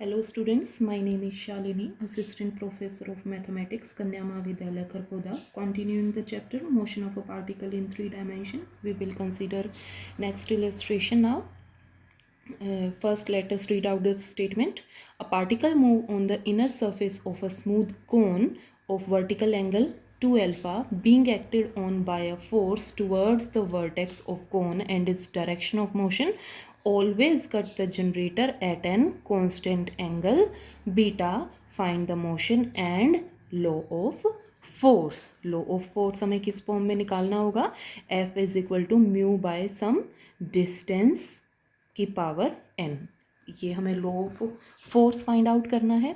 Hello students, my name is Shalini, Assistant Professor of Mathematics, Kanya Mahavidyalaya Kharkhoda. Continuing the chapter Motion of a Particle in 3 Dimension, we will consider next illustration now. First, let us read out this statement. A particle move on the inner surface of a smooth cone of vertical angle 2 alpha being acted on by a force towards the vertex of cone and its direction of motion always cut the generator at an constant angle beta. Find the motion and law of force. Law of force हमें किस form में निकालना होगा? F is equal to mu by some distance की power n. ये हमें law of force find out करना है.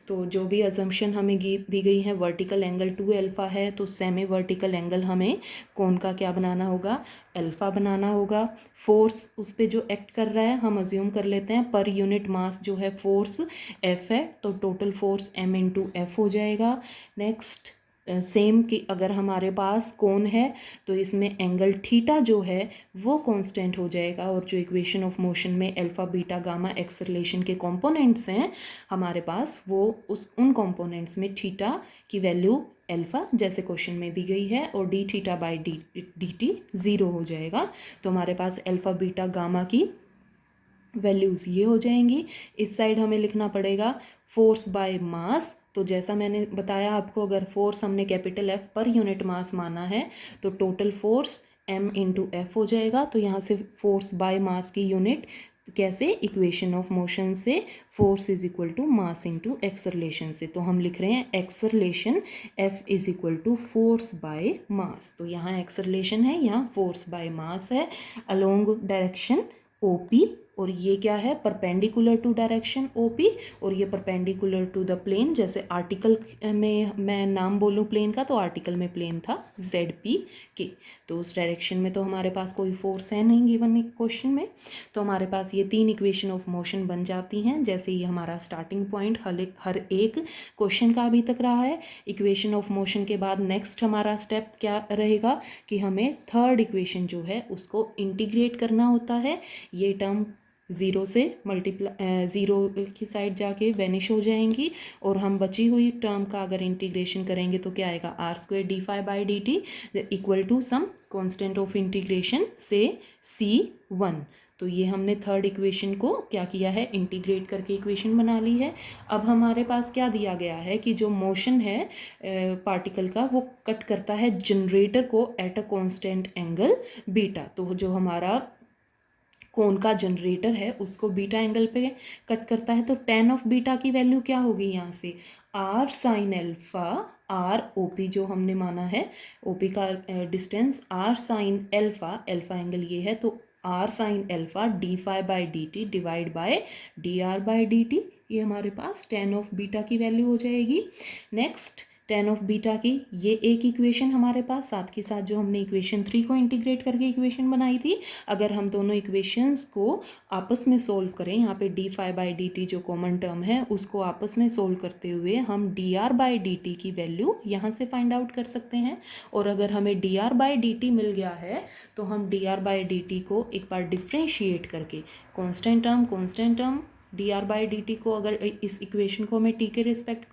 तो जो भी अजम्पशन हमें दी गई है, वर्टिकल एंगल 2 अल्फा है, तो सेमी वर्टिकल एंगल हमें कौन का क्या बनाना होगा? अल्फा बनाना होगा. फोर्स उस पर जो एक्ट कर रहा है हम अज्यूम कर लेते हैं पर यूनिट मास जो है फोर्स एफ है, तो total force m into F हो जाएगा. नेक्स्ट सेम कि अगर हमारे पास कोन है तो इसमें एंगल थीटा जो है वो कांस्टेंट हो जाएगा, और जो इक्वेशन ऑफ मोशन में अल्फा बीटा गामा एक्सेलरेशन के कंपोनेंट्स हैं हमारे पास, वो उन कंपोनेंट्स में थीटा की वैल्यू अल्फा जैसे क्वेश्चन में दी गई है और D theta by D T zero हो जाएगा. तो हमारे पास अल्फा बीटा गामा की वैल्यूज़ ये हो जाएंगी. इस साइड हमें लिखना पड़ेगा फोर्स बाय मास. तो जैसा मैंने बताया आपको, अगर फोर्स हमने capital F per unit mass माना है तो total force m into F हो जाएगा. तो यहाँ से फोर्स बाय मास की यूनिट कैसे? इक्वेशन ऑफ मोशन से force is equal to mass into acceleration से. तो हम लिख रहे हैं acceleration F is equal to force by mass. तो यहाँ एक्सेलरेशन है, यहाँ फोर्स बाय मास है अलोंग डायरेक्शन OP, और ये क्या है? परपेंडिकुलर टू डायरेक्शन OP, और ये परपेंडिकुलर टू द प्लेन. जैसे आर्टिकल में मैं नाम बोलूँ प्लेन का, तो आर्टिकल में प्लेन था ZPK. तो उस डायरेक्शन में तो हमारे पास कोई फोर्स है नहीं गिवन क्वेश्चन में. तो हमारे पास ये 3 इक्वेशन ऑफ मोशन बन जाती हैं. जैसे ये हमारा स्टार्टिंग पॉइंट हर एक क्वेश्चन का अभी तक रहा है. इक्वेशन ऑफ मोशन के बाद नेक्स्ट हमारा स्टेप क्या रहेगा कि हमें थर्ड इक्वेशन जो है उसको इंटीग्रेट करना होता है. ये टर्म ज़ीरो से ज़ीरो की साइड जाके वेनिश हो जाएंगी, और हम बची हुई टर्म का अगर इंटीग्रेशन करेंगे तो क्या आएगा? R square D phi by D T equal to some constant of integration से C1. तो ये हमने थर्ड इक्वेशन को क्या किया है? इंटीग्रेट करके इक्वेशन बना ली है. अब हमारे पास क्या दिया गया है कि जो मोशन है पार्टिकल का वो कट करता है जनरेटर को at a constant angle beta. तो जो हमारा कोन का जनरेटर है उसको बीटा एंगल पे कट करता है. तो टेन ऑफ बीटा की वैल्यू क्या होगी यहाँ से? R sine alpha, R OP जो हमने माना है, ओपी का distance R sine alpha, alpha angle ये है, तो R sine alpha D phi by D T divide by D R by D T. ये हमारे पास टेन ऑफ बीटा की वैल्यू हो जाएगी. नेक्स्ट टेन ऑफ बीटा की ये एक इक्वेशन हमारे पास, साथ के साथ जो हमने इक्वेशन 3 को इंटीग्रेट करके इक्वेशन बनाई थी, अगर हम दोनों इक्वेशंस को आपस में सोल्व करें, यहाँ पे D phi by D T जो कॉमन टर्म है उसको आपस में सोल्व करते हुए हम D R by D T की वैल्यू यहाँ से फाइंड आउट कर सकते हैं. और अगर हमें D R by D T मिल गया है तो हम D R by D T को एक बार डिफ्रेंशिएट करके constant term D R by D T को, अगर इस इक्वेशन को हमें टी के रिस्पेक्ट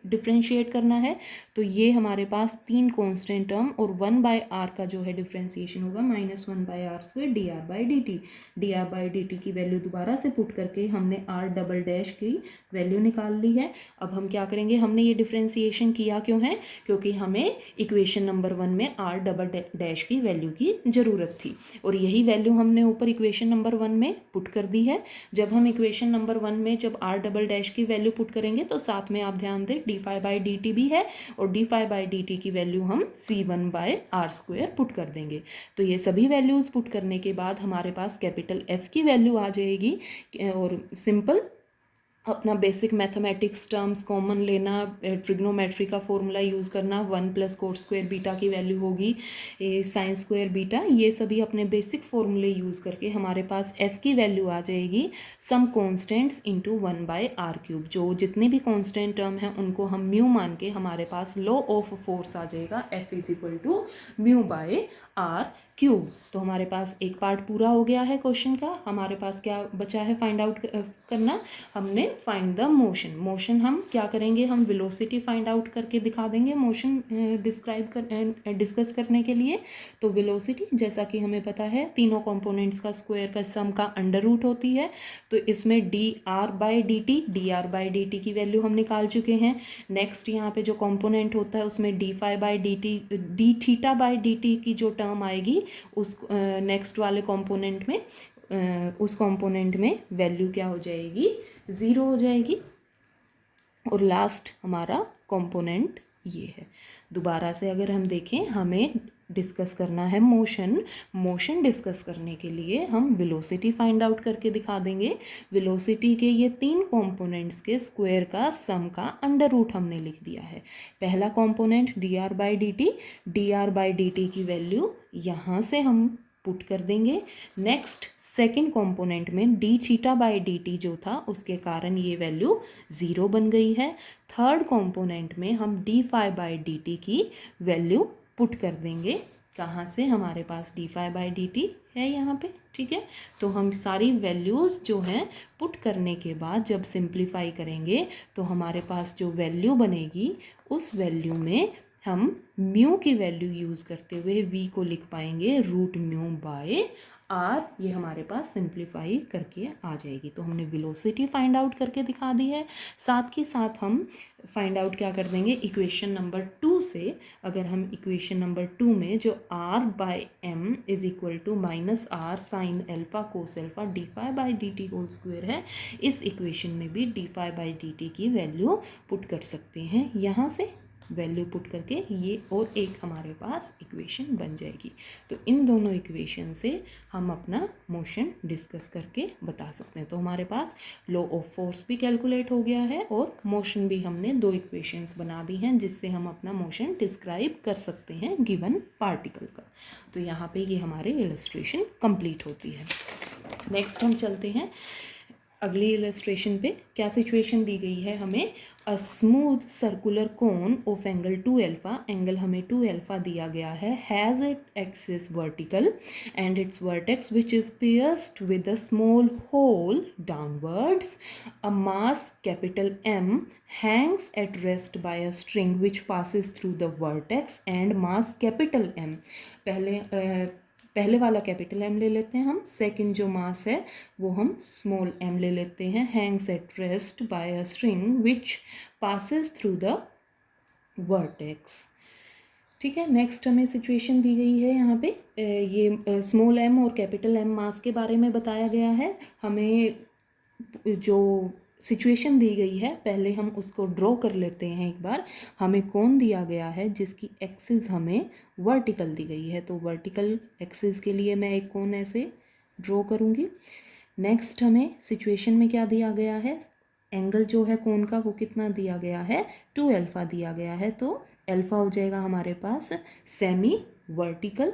डिफ्रेंशिएट करना है तो ये हमारे पास 3 कांस्टेंट टर्म और 1 बाय आर का जो है डिफ्रेंशिएशन होगा -1 by R square D R by D T. D R by D T की वैल्यू दोबारा से पुट करके हमने आर डबल डैश की वैल्यू निकाल ली है. अब हम क्या करेंगे? हमने ये डिफ्रेंशिएशन किया क्यों है? क्योंकि हमें इक्वेशन नंबर 1 में आर डबल डैश की वैल्यू की ज़रूरत थी, और यही वैल्यू हमने ऊपर इक्वेशन नंबर 1 में पुट कर दी है. जब हम इक्वेशन नंबर 1 में जब आर डबल डैश की वैल्यू पुट करेंगे तो साथ में आप ध्यान दें D phi by D T भी है, और D phi by D T की वैल्यू हम C1 bye R square put कर देंगे. तो ये सभी वैल्यूज़ पुट करने के बाद हमारे पास कैपिटल F की वैल्यू आ जाएगी. और सिंपल अपना बेसिक मैथमेटिक्स टर्म्स कॉमन लेना, ट्रिग्नोमेट्री का फॉर्मूला यूज़ करना, 1 प्लस कोट स्क्वायर बीटा की वैल्यू होगी साइन स्क्वायर बीटा. ये सभी अपने बेसिक फॉर्मूले यूज़ करके हमारे पास F की वैल्यू आ जाएगी some constants into 1 by R cube. जो जितने भी कॉन्स्टेंट टर्म हैं उनको हम म्यू मान के हमारे पास लॉ ऑफ फोर्स आ जाएगा F is equal to mu by R क्यों? तो हमारे पास एक पार्ट पूरा हो गया है क्वेश्चन का। हमारे पास क्या बचा है फाइंड आउट करना? हमने फाइंड द मोशन। मोशन हम क्या करेंगे? हम वेलोसिटी फाइंड आउट करके दिखा देंगे मोशन डिस्कस करने के लिए। तो वेलोसिटी जैसा कि हमें पता है तीनों कंपोनेंट्स का स्क्वायर का सम का अंडर रूट होती है। तो इसमें dr/dt की वैल्यू हम निकाल चुके हैं। नेक्स्ट यहाँ पे जो कंपोनेंट होता है उसमें d∅/dt की जो टर्म आएगी उस नेक्स्ट वाले कंपोनेंट में उस कंपोनेंट में वैल्यू क्या हो जाएगी? 0 हो जाएगी। और लास्ट हमारा कंपोनेंट ये है। दोबारा से अगर हम देखें, हमें डिस्कस करना है मोशन डिस्कस करने के लिए हम वेलोसिटी फाइंड आउट करके दिखा देंगे। वेलोसिटी के ये 3 कंपोनेंट्स के स्क्वायर का सम का अंडर रूट हमने लिख दिया है। पहला कंपोनेंट dr/dt की वैल्यू यहाँ से हम पुट कर देंगे। नेक्स्ट सेकंड कंपोनेंट में d∅/dt जो था उसके कारण ये वैल्यू 0 बन गई है। थर्ड कंपोनेंट में हम d∅/dt की वैल्यू पुट कर देंगे। कहाँ से? हमारे पास d∅/dt है यहाँ पे, ठीक है। तो हम सारी वैल्यूज़ जो हैं पुट करने के बाद जब सिंप्लीफाई करेंगे तो हमारे पास जो वैल्यू बनेगी उस वैल्यू में हम म्यू की वैल्यू यूज़ करते हुए v को लिख पाएंगे √μ/r। ये हमारे पास सिंप्लीफाई करके आ जाएगी। तो हमने वेलोसिटी फाइंड आउट करके दिखा दी है। साथ ही साथ हम फाइंड आउट क्या कर देंगे? इक्वेशन नंबर 2 से। अगर हम इक्वेशन नंबर 2 में जो r/m is equal to -r sin alpha cos alpha d∅/dt whole square है, इस इक्वेशन में भी d∅/dt की वैल्यू पुट कर सकते हैं। यहाँ से वैल्यू पुट करके ये और एक हमारे पास इक्वेशन बन जाएगी। तो इन दोनों इक्वेशन से हम अपना मोशन डिस्कस करके बता सकते हैं। तो हमारे पास लॉ ऑफ फोर्स भी कैलकुलेट हो गया है और मोशन भी हमने 2 इक्वेशंस बना दी हैं जिससे हम अपना मोशन डिस्क्राइब कर सकते हैं गिवन पार्टिकल का। तो यहाँ पे ये हमारे इलस्ट्रेशन कंप्लीट होती है। नेक्स्ट हम चलते हैं अगली इलस्ट्रेशन पे। क्या सिचुएशन दी गई है हमें? A smooth circular cone of angle 2α, angle हमें 2α दिया गया है, has it axis vertical and its vertex which is pierced with a small hole downwards. A mass capital M hangs at rest by a string which passes through the vertex and mass capital M। पहले वाला capital M ले लेते हैं हम। Second जो मास है वो हम स्मॉल m ले लेते हैं। Hangs at rest by a string which passes through the vertex. ठीक है। नेक्स्ट हमें सिचुएशन दी गई है यहाँ पे। ये स्मॉल m और कैपिटल M मास के बारे में बताया गया है। हमें जो सिचुएशन दी गई है पहले हम उसको ड्रॉ कर लेते हैं एक बार। हमें कोन दिया गया है जिसकी एक्सिस हमें वर्टिकल दी गई है। तो वर्टिकल एक्सिस के लिए मैं एक कोन ऐसे ड्रॉ करूँगी। नेक्स्ट हमें सिचुएशन में क्या दिया गया है? एंगल जो है कोन का वो कितना दिया गया है? 2α दिया गया है। तो अल्फा हो जाएगा हमारे पास सेमी वर्टिकल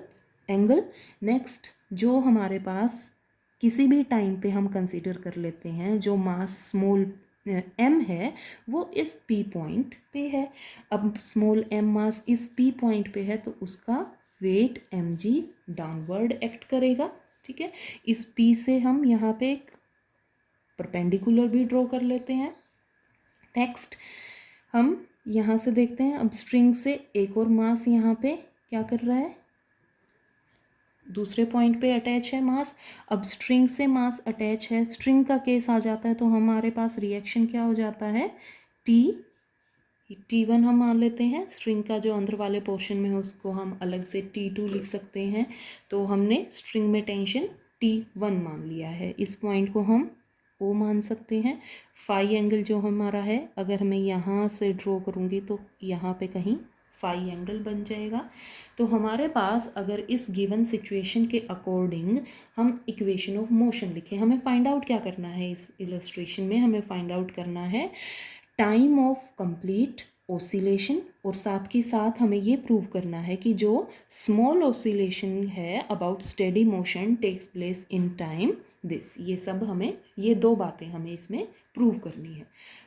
एंगल। नेक्स्ट जो हमारे पास किसी भी टाइम पे हम कंसीडर कर लेते हैं, जो मास स्मॉल m है वो इस p पॉइंट पे है। अब स्मॉल m मास इस p पॉइंट पे है तो उसका वेट mg डाउनवर्ड एक्ट करेगा। ठीक है। इस p से हम यहाँ पे एक परपेंडिकुलर भी ड्रॉ कर लेते हैं। नेक्स्ट हम यहाँ से देखते हैं, अब स्ट्रिंग से एक और मास यहाँ पे क्या कर रहा है? दूसरे पॉइंट पे अटैच है मास। अब स्ट्रिंग से मास अटैच है, स्ट्रिंग का केस आ जाता है तो हमारे पास रिएक्शन क्या हो जाता है? T1 हम मान लेते हैं। स्ट्रिंग का जो अंदर वाले पोर्शन में है उसको हम अलग से T2 लिख सकते हैं। तो हमने स्ट्रिंग में टेंशन T1 मान लिया है। इस पॉइंट को हम O मान सकते हैं। फाई एंगल जो हमारा है, अगर मैं यहाँ से ड्रॉ करूँगी तो यहाँ पे कहीं फाई एंगल बन जाएगा। तो हमारे पास अगर इस गिवन सिचुएशन के अकॉर्डिंग हम इक्वेशन ऑफ मोशन लिखें, हमें फाइंड आउट क्या करना है? इस इलस्ट्रेशन में हमें फाइंड आउट करना है टाइम ऑफ कंप्लीट ओसिलेशन, और साथ ही साथ हमें ये प्रूव करना है कि जो स्मॉल ओसिलेशन है about steady motion takes place in time this. ये सब हमें, ये दो बातें हमें इसमें प्रूव करनी है।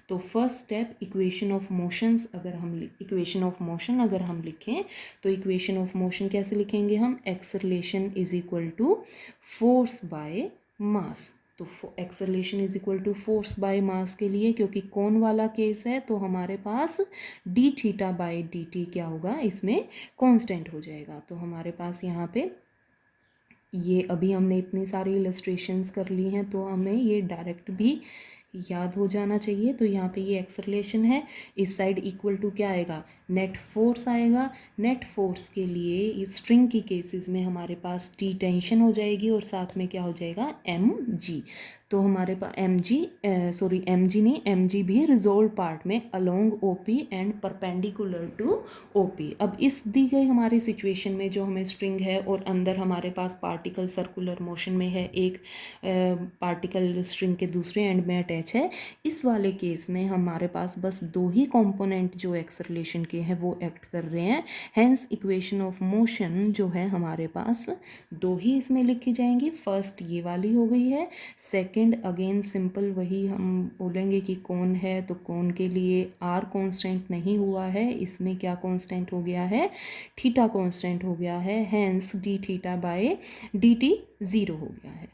तो first step equation of motions, अगर हम इक्वेशन ऑफ मोशन अगर हम लिखें तो इक्वेशन ऑफ मोशन कैसे लिखेंगे हम, acceleration is equal to force by mass. तो acceleration is equal to force by mass के लिए, क्योंकि कौन वाला केस है तो हमारे पास d theta by d t क्या होगा, इसमें कांस्टेंट हो जाएगा। तो हमारे पास यहाँ पे ये अभी हमने इतनी सारी इलस्ट्रेशंस कर ली हैं तो हमें ये डायरेक्ट भी याद हो जाना चाहिए। तो यहाँ पे ये एक्सेलरेशन है, इस साइड इक्वल टू क्या आएगा, नेट फोर्स आएगा। नेट फोर्स के लिए इस स्ट्रिंग की केसेस में हमारे पास टी टेंशन हो जाएगी और साथ में क्या हो जाएगा, एम जी। तो हमारे पास एम जी नहीं, एम जी भी रिजोल्व पार्ट में along O P and perpendicular to O P. अब इस दी गई हमारी सिचुएशन में जो हमें स्ट्रिंग है और अंदर हमारे पास पार्टिकल सर्कुलर मोशन में है, एक पार्टिकल स्ट्रिंग के दूसरे एंड में अटैच है, इस वाले केस में हमारे पास बस दो ही कंपोनेंट जो एक्सेलरेशन के हैं वो एक्ट कर रहे हैं। हेंस इक्वेशन ऑफ मोशन जो है हमारे पास दो ही इसमें लिखी जाएंगी। फर्स्ट ये वाली हो गई है, सेकंड अगेन सिंपल वही हम बोलेंगे कि कौन है, तो कौन के लिए आर कांस्टेंट नहीं हुआ है, इसमें क्या कांस्टेंट हो गया है, थीटा कांस्टेंट हो गया है। Hence D theta by d T zero हो गया है।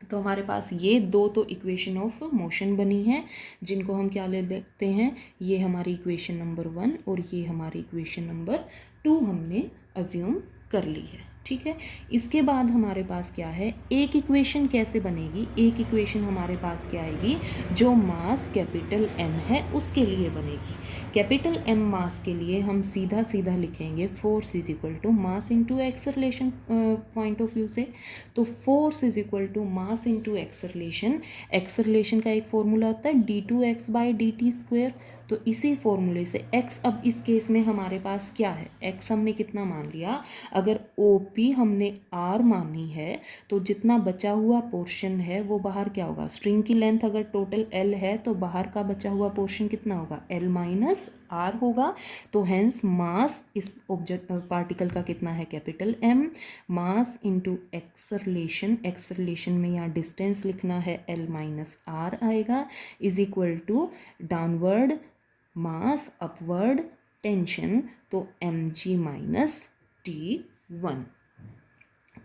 तो हमारे पास ये दो तो इक्वेशन ऑफ मोशन बनी है, जिनको हम क्या ले लेते हैं, ये हमारी इक्वेशन नंबर 1 और ये हमारी इक्वेशन नंबर 2 हमने अज्यूम कर ली है। ठीक है, इसके बाद हमारे पास क्या है, एक इक्वेशन कैसे बनेगी, एक इक्वेशन हमारे पास क्या आएगी, जो मास कैपिटल एम है उसके लिए बनेगी। कैपिटल एम मास के लिए हम सीधा सीधा लिखेंगे force is equal to mass into acceleration point of view से। तो force is equal to mass into acceleration. Acceleration का एक फॉर्मूला होता है D two X by D T square. तो इसी फॉर्मूले से x, अब इस केस में हमारे पास क्या है, x हमने कितना मान लिया, अगर OP हमने r मानी है तो जितना बचा हुआ पोर्शन है वो बाहर क्या होगा, स्ट्रिंग की लेंथ अगर टोटल l है तो बाहर का बचा हुआ पोर्शन कितना होगा, l माइनस r होगा। तो हेंस मास इस ऑब्जेक्ट पार्टिकल का कितना है, capital M। Mass into acceleration, acceleration में यहाँ डिस्टेंस लिखना है l माइनस r आएगा, is equal to downward mass upward tension, तो mg माइनस T1।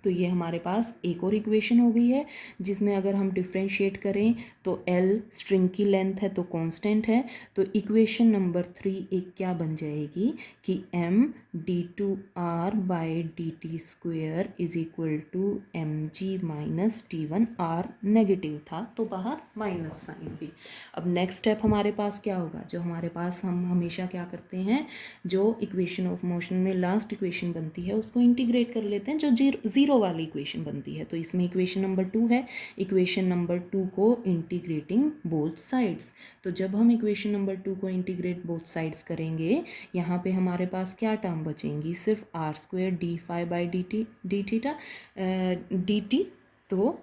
तो ये हमारे पास एक और इक्वेशन हो गई है, जिसमें अगर हम डिफ्रेंशिएट करें तो L स्ट्रिंग की लेंथ है तो कांस्टेंट है। तो इक्वेशन नंबर 3 एक क्या बन जाएगी कि m d2r by D T square is equal to M G minus T1। r negative था तो बाहर माइनस साइन भी। अब नेक्स्ट स्टेप हमारे पास क्या होगा, जो हमारे पास हम हमेशा क्या करते हैं, जो इक्वेशन ऑफ मोशन में लास्ट इक्वेशन बनती है उसको इंटीग्रेट कर लेते हैं, जो ज़ीरो वाली इक्वेशन बनती है। तो इसमें इक्वेशन नंबर 2 है, इक्वेशन नंबर 2 को इंटीग्रेटिंग बोथ साइड्स। तो जब हम इक्वेशन नंबर 2 को इंटीग्रेट बोथ साइड्स करेंगे, यहाँ पे हमारे पास क्या टर्म बचेंगी, सिर्फ R square D five by D theta D T. तो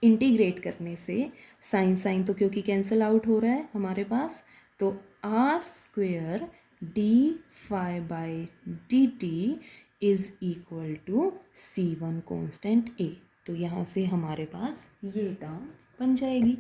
इंटीग्रेट करने से साइन साइन तो क्योंकि कैंसिल आउट हो रहा है हमारे पास, तो R square D five by D T is equal to C1 constant A। तो यहाँ से हमारे पास ये टर्म बन जाएगी।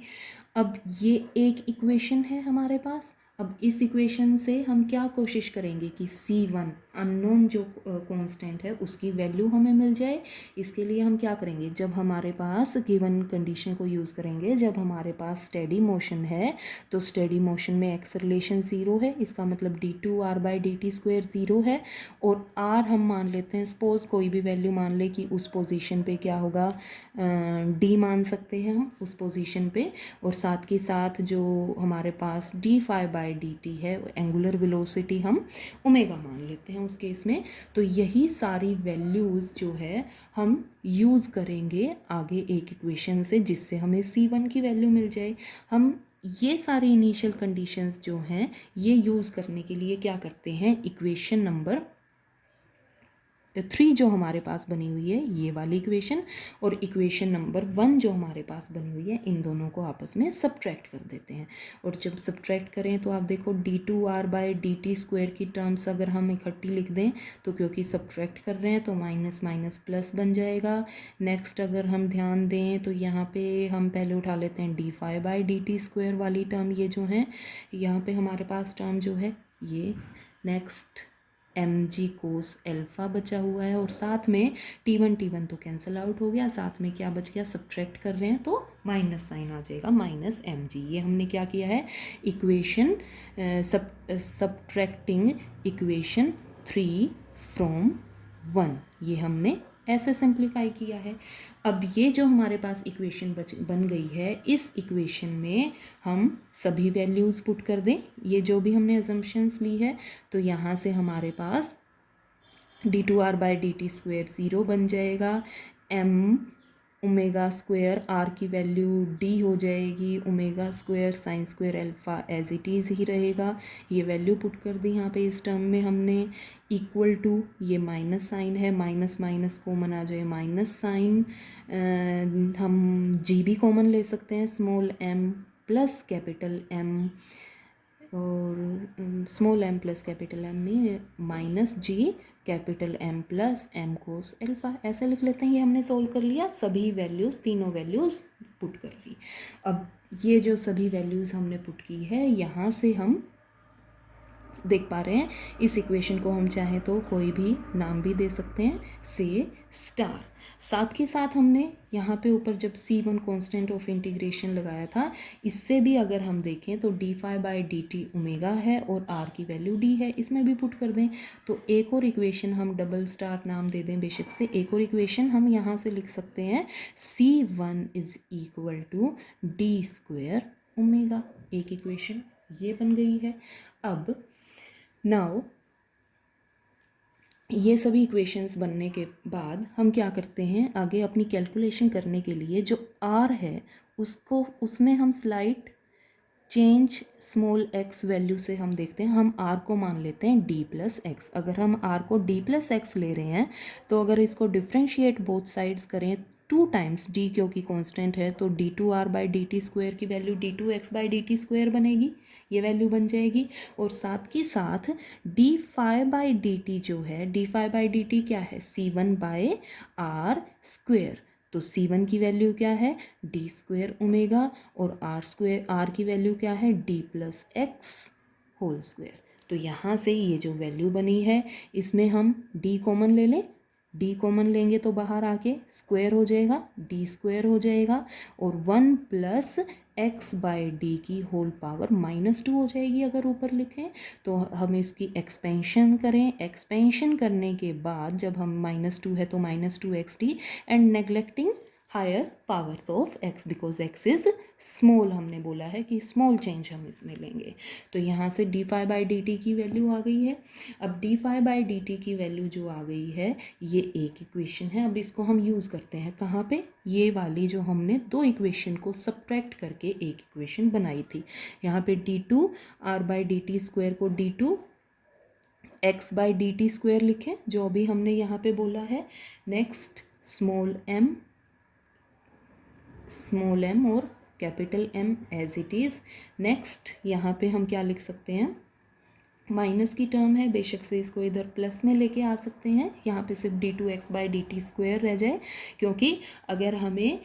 अब ये एक इक्वेशन है हमारे पास। अब इस इक्वेशन से हम क्या कोशिश करेंगे कि C1 अननोन जो कांस्टेंट है उसकी वैल्यू हमें मिल जाए। इसके लिए हम क्या करेंगे, जब हमारे पास गिवन कंडीशन को यूज़ करेंगे, जब हमारे पास स्टेडी मोशन है तो स्टेडी मोशन में एक्सेलरेशन 0 है, इसका मतलब d2r by D T square 0 है। और r हम मान लेते हैं, सपोज कोई भी वैल्यू मान ले कि उस पोजीशन पे क्या होगा, d मान सकते हैं हम उस पोजीशन पे। और साथ के साथ जो हमारे पास d5 बाई डी टी है, एंगुलर वेलोसिटी हम ओमेगा मान लेते हैं उस केस में। तो यही सारी वैल्यूज़ जो है हम यूज़ करेंगे आगे एक इक्वेशन से, जिससे हमें C1 की वैल्यू मिल जाए। हम ये सारी इनिशियल कंडीशंस जो हैं ये यूज़ करने के लिए क्या करते हैं, इक्वेशन नंबर 3 जो हमारे पास बनी हुई है ये वाली इक्वेशन, और इक्वेशन नंबर 1 जो हमारे पास बनी हुई है, इन दोनों को आपस में सब्ट्रैक्ट कर देते हैं। और जब सब्ट्रैक्ट करें तो आप देखो d2r/dt² की टर्म्स अगर हम इकट्ठी लिख दें तो क्योंकि सब्ट्रैक्ट कर रहे हैं तो माइनस माइनस प्लस बन जाएगा। नेक्स्ट अगर हम ध्यान दें तो यहाँ पे हम पहले उठा लेते हैं d5/dt² वाली टर्म, ये जो है यहाँ पे हमारे पास टर्म जो है ये। नेक्स्ट mg कोस एल्फ़ा बचा हुआ है, और साथ में t1 तो कैंसिल आउट हो गया, साथ में क्या बच गया, सब्ट्रैक्ट कर रहे हैं तो माइनस साइन आ जाएगा, माइनस mg। ये हमने क्या किया है, इक्वेशन सब्ट्रैक्टिंग इक्वेशन 3 फ्रॉम 1, ये हमने ऐसे सिंप्लीफाई किया है। अब ये जो हमारे पास इक्वेशन बन गई है, इस इक्वेशन में हम सभी वैल्यूज़ पुट कर दें, ये जो भी हमने अजम्पशंस ली है, तो यहाँ से हमारे पास d2r/dt² 0 बन जाएगा, m ओमेगा स्क्वायर r की वैल्यू d हो जाएगी, omega square sine square alpha as it is ही रहेगा। ये वैल्यू पुट कर दी यहाँ पे इस टर्म में हमने, इक्वल टू ये माइनस साइन है, माइनस माइनस कॉमन आ जाए माइनस साइन, हम g भी कॉमन ले सकते हैं, small m plus capital m, और small m plus capital m में minus g capital M plus m कोस एल्फ़ा, ऐसे लिख लेते हैं। ये हमने सोल्व कर लिया, सभी वैल्यूज़, तीनों वैल्यूज़ पुट कर ली। अब ये जो सभी वैल्यूज़ हमने पुट की है, यहाँ से हम देख पा रहे हैं इस इक्वेशन को हम चाहें तो कोई भी नाम भी दे सकते हैं, से स्टार। साथ के साथ हमने यहाँ पे ऊपर जब c1 कांस्टेंट ऑफ इंटीग्रेशन लगाया था, इससे भी अगर हम देखें तो d5/dt ओमेगा है और r की वैल्यू d है, इसमें भी पुट कर दें। तो एक और इक्वेशन हम डबल स्टार नाम दे दें बेशक से, एक और इक्वेशन हम यहाँ से लिख सकते हैं c1 = d² ओमेगा, एक इक्वेशन ये बन गई है। अब नाउ ये सभी इक्वेशंस बनने के बाद हम क्या करते हैं, आगे अपनी कैलकुलेशन करने के लिए जो r है उसको, उसमें हम slight change small x value से हम देखते हैं, हम r को मान लेते हैं d+x। अगर हम r को d+x ले रहे हैं तो अगर इसको डिफ्रेंशिएट बोथ साइड्स करें 2 टाइम्स d, क्योंकि कांस्टेंट है, तो d2r/dt² की वैल्यू d2x/dt² बनेगी, ये वैल्यू बन जाएगी। और साथ के साथ d5/dt जो है, d5/dt क्या है, c1/r², तो c1 की वैल्यू क्या है, d² ओमेगा, और r की वैल्यू क्या है, d+x²। तो यहाँ से ये जो वैल्यू बनी है, इसमें हम d कॉमन ले लें, d कॉमन लेंगे तो बाहर आके स्क्वायर हो जाएगा, d² हो जाएगा, और 1 + x/d की होल पावर -2 हो जाएगी अगर ऊपर लिखें। तो हम इसकी एक्सपेंशन करें, एक्सपेंशन करने के बाद जब हम -2 है तो -2xd, and neglecting higher powers of x, because x is small, हमने बोला है कि स्मॉल चेंज हम इसमें लेंगे। तो यहाँ से d5/dt की वैल्यू आ गई है। अब d5/dt की वैल्यू जो आ गई है, ये एक इक्वेशन है। अब इसको हम यूज़ करते हैं कहाँ पे, ये वाली जो हमने दो इक्वेशन को सब्ट्रैक्ट करके एक इक्वेशन बनाई थी। यहाँ पे d2r/dt² को d2x/dt² लिखें, जो अभी हमने यहाँ पे बोला है। नेक्स्ट स्मॉल m और capital M as it is. Next यहाँ पे हम क्या लिख सकते हैं, माइनस की टर्म है, बेशक से इसको इधर प्लस में लेके आ सकते हैं, यहाँ पे सिर्फ d2x/dt² रह जाए, क्योंकि अगर हमें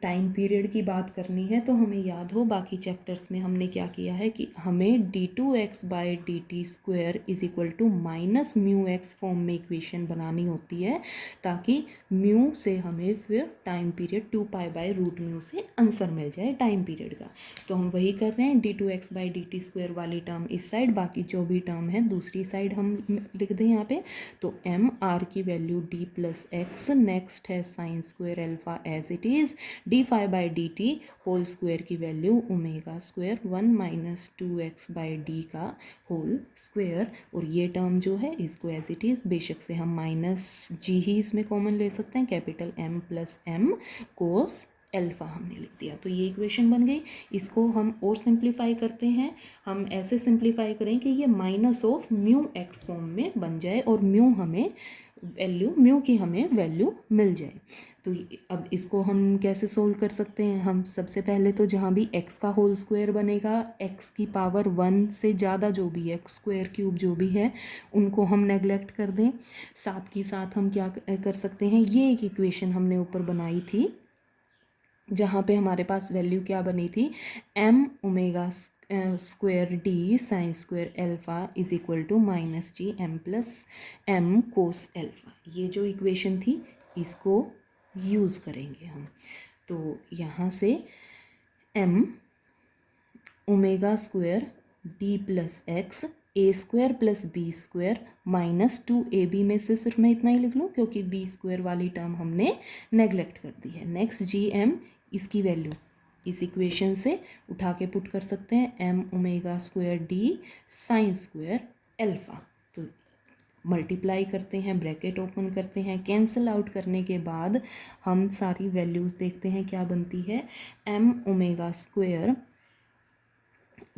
टाइम पीरियड की बात करनी है तो हमें याद हो बाकी चैप्टर्स में हमने क्या किया है कि हमें d2x/dt² = -μx फॉर्म में इक्वेशन बनानी होती है, ताकि म्यू से हमें फिर टाइम पीरियड 2π/√μ से आंसर मिल जाए टाइम पीरियड का। तो हम वही कर रहे हैं, d2x/dt² वाली टर्म इस साइड, बाकी जो भी टर्म है दूसरी साइड हम लिख दें यहाँ पे। तो m r की वैल्यू d+x, नेक्स्ट है sine square alpha as it is, d5/dt whole square की वैल्यू ओमेगा² 1 - 2x/d का होल स्क्वायर, और ये टर्म जो है इसको एज इट इज़, बेशक से हम -g ही इसमें कॉमन ले सकते हैं, कैपिटल M + m कोस एल्फ़ा हमने लिख दिया। तो ये इक्वेशन बन गई। इसको हम और सिंप्लीफाई करते हैं, हम ऐसे सिंप्लीफाई करें कि ये -μx फॉर्म में बन जाए, और म्यू हमें वैल्यू म्यू की हमें वैल्यू मिल जाए। तो अब इसको हम कैसे सोल्व कर सकते हैं? हम सबसे पहले तो जहाँ भी x का होल स्क्वायर बनेगा, x की पावर 1 से ज़्यादा जो भी है, एक्स स्क्वायर क्यूब जो भी है, उनको हम नेगलेक्ट कर दें। साथ के साथ हम क्या कर सकते हैं, ये एक इक्वेशन हमने ऊपर बनाई थी जहाँ पे हमारे पास वैल्यू क्या बनी थी, m omega square D sine square alpha is equal to minus G M plus M cos alpha. ये जो इक्वेशन थी इसको यूज़ करेंगे हम। तो यहाँ से m omega square D plus x a square plus b square minus 2ab में से सिर्फ मैं इतना ही लिख लूँ क्योंकि बी स्क्वायर वाली टर्म हमने नेगलेक्ट कर दी है। नेक्स्ट जी एम, इसकी वैल्यू इस इक्वेशन से उठा के पुट कर सकते हैं, M omega square D sine square alpha. तो मल्टीप्लाई करते हैं, ब्रैकेट ओपन करते हैं, कैंसिल आउट करने के बाद हम सारी वैल्यूज़ देखते हैं क्या बनती है। M omega square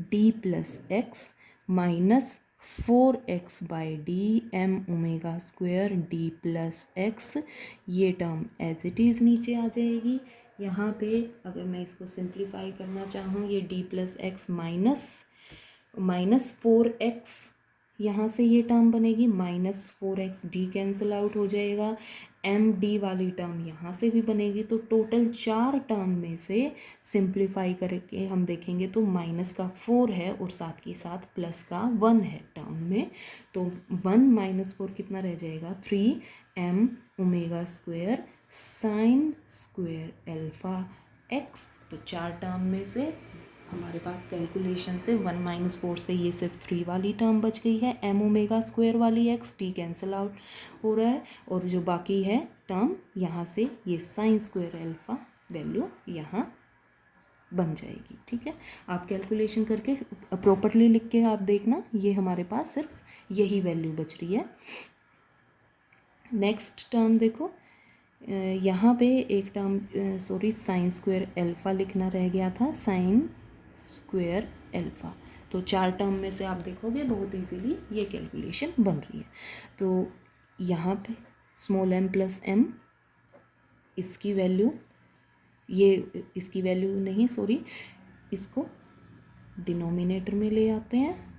D plus X minus 4x by D M omega square D plus X, ये टर्म एज इट इज़ नीचे आ जाएगी। यहाँ पे अगर मैं इसको सिंप्लीफाई करना चाहूँ, ये D plus X minus 4x, यहाँ से ये टर्म बनेगी minus 4x, D cancel out हो जाएगा, एम डी वाली टर्म यहाँ से भी बनेगी। तो टोटल 4 टर्म में से सिंप्लीफाई करके हम देखेंगे तो माइनस का 4 है और साथ के साथ प्लस का 1 है टर्म में। तो 1 माइनस 4 कितना रह जाएगा, 3m omega square sine square alpha x. तो 4 टर्म में से हमारे पास कैलकुलेशन से 1 माइनस 4 से ये सिर्फ 3 वाली टर्म बच गई है, एम ओमेगा स्क्वायर वाली एक्स, टी कैंसिल आउट हो रहा है और जो बाकी है टर्म यहाँ से ये साइन स्क्वायर एल्फ़ा वैल्यू यहाँ बन जाएगी। ठीक है, आप कैलकुलेशन करके प्रॉपरली लिख के आप देखना, ये हमारे पास सिर्फ यही वैल्यू बच रही है। नेक्स्ट टर्म देखो, यहाँ पे एक टर्म साइन स्क्वायर एल्फ़ा लिखना रह गया था, साइन स्क्वायर एल्फ़ा। तो 4 टर्म में से आप देखोगे बहुत इजीली ये कैलकुलेशन बन रही है। तो यहाँ पे स्मॉल m प्लस m, इसकी वैल्यू, ये इसकी वैल्यू नहीं सॉरी, इसको डिनोमिनेटर में ले आते हैं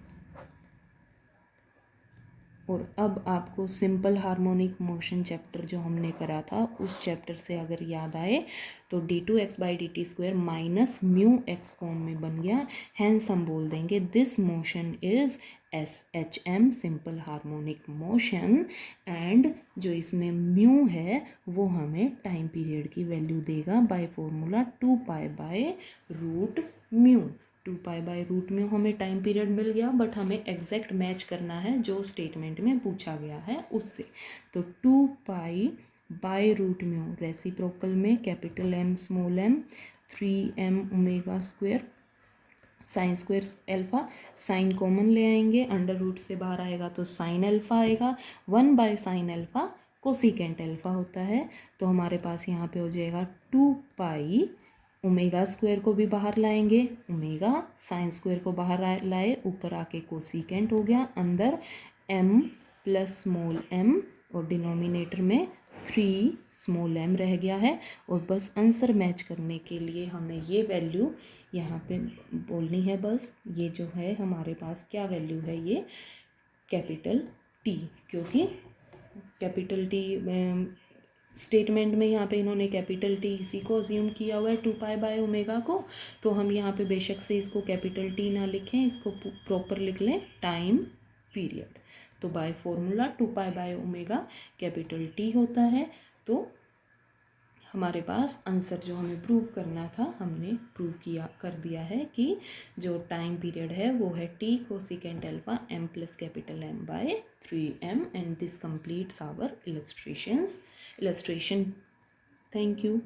और अब आपको सिंपल हार्मोनिक मोशन चैप्टर जो हमने करा था उस चैप्टर से अगर याद आए तो d2x by D t square minus mu x form में बन गया। हैंस हम बोल देंगे this motion is SHM simple harmonic motion, and जो इसमें म्यू है वो हमें टाइम पीरियड की वैल्यू देगा by formula 2π by root mu. 2π by root mu हमें टाइम पीरियड मिल गया, बट हमें एग्जैक्ट मैच करना है जो स्टेटमेंट में पूछा गया है उससे। तो 2π बाय रूट म्यू रेसिप्रोकल में capital M small m, 3m omega square sine square alpha, sine common ले आएंगे, अंडर रूट से बाहर आएगा तो साइन एल्फ़ा आएगा, 1 by sine alpha cosecant alpha होता है। तो हमारे पास यहाँ पे हो जाएगा 2π, ओमेगा स्क्वायर को भी बाहर लाएंगे, ओमेगा साइन स्क्वायर को बाहर लाए, ऊपर आके कोसिकेंट हो गया, अंदर m प्लस स्मॉल m और डिनोमिनेटर में 3 स्मॉल m रह गया है। और बस आंसर मैच करने के लिए हमें ये वैल्यू यहाँ पे बोलनी है, बस ये जो है हमारे पास क्या वैल्यू है, ये कैपिटल T, क्योंकि कैपिटल T स्टेटमेंट में यहाँ पे इन्होंने कैपिटल T इसी को अज्यूम किया हुआ है 2π बाय ओमेगा को। तो हम यहाँ पे बेशक से इसको कैपिटल T ना लिखें, इसको प्रॉपर लिख लें टाइम पीरियड। तो by formula 2π by omega capital T होता है। तो हमारे पास आंसर जो हमें प्रूव करना था हमने प्रूव कर दिया है कि जो टाइम पीरियड है वो है T cosecant alpha m plus capital M by 3m, and this completes our illustration. Thank you.